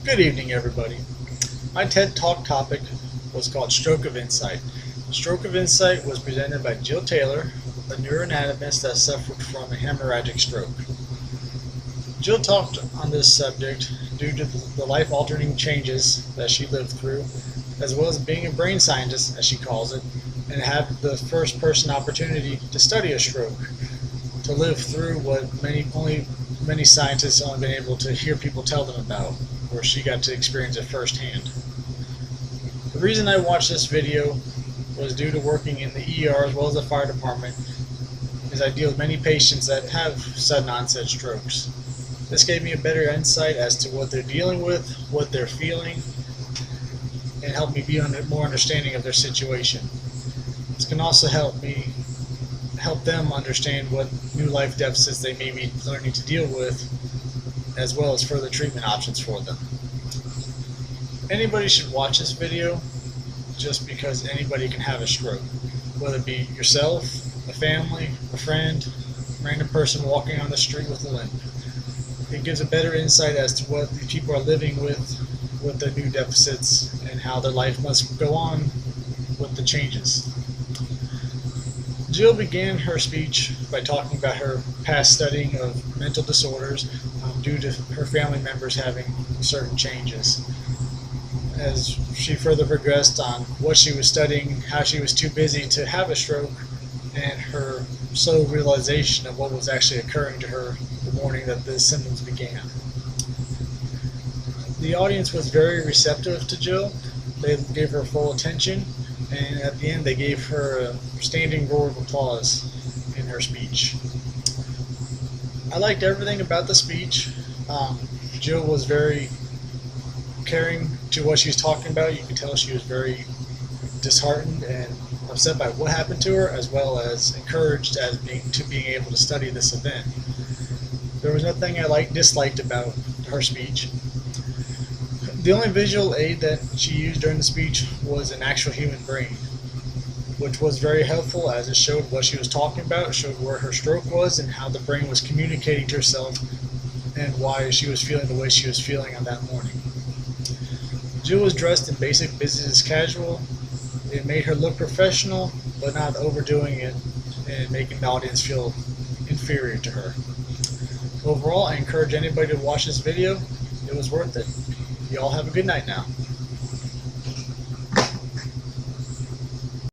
Good evening, everybody. My TED Talk topic was called Stroke of Insight. Stroke of Insight was presented by Jill Taylor, a neuroanatomist that suffered from a hemorrhagic stroke. Jill talked on this subject due to the life-altering changes that she lived through, as well as being a brain scientist, as she calls it, and have the first-person opportunity to study a stroke, to live through what many scientists only been able to hear people tell them about, where she got to experience it firsthand. The reason I watched this video was due to working in the ER as well as the fire department, as I deal with many patients that have sudden onset strokes. This gave me a better insight as to what they're dealing with, what they're feeling, and helped me be more understanding of their situation. This can also help them understand what new life deficits they may be learning to deal with, as well as further treatment options for them. Anybody should watch this video just because anybody can have a stroke, whether it be yourself, a family, a friend, a random person walking on the street with a limp. It gives a better insight as to what these people are living with the new deficits and how their life must go on with the changes. Jill began her speech by talking about her past studying of mental disorders due to her family members having certain changes. As she further progressed on what she was studying, how she was too busy to have a stroke, and her slow realization of what was actually occurring to her the morning that the symptoms began. The audience was very receptive to Jill. They gave her full attention, and at the end they gave her a standing roar of applause in her speech. I liked everything about the speech. Jill was very caring to what she was talking about. You could tell she was very disheartened and upset by what happened to her, as well as encouraged as being able to study this event. There was nothing I disliked about her speech. The only visual aid that she used during the speech was an actual human brain, which was very helpful as it showed what she was talking about, it showed where her stroke was and how the brain was communicating to herself and why she was feeling the way she was feeling on that morning. Jill was dressed in basic business casual. It made her look professional, but not overdoing it and making the audience feel inferior to her. Overall, I encourage anybody to watch this video. It was worth it. You all have a good night now.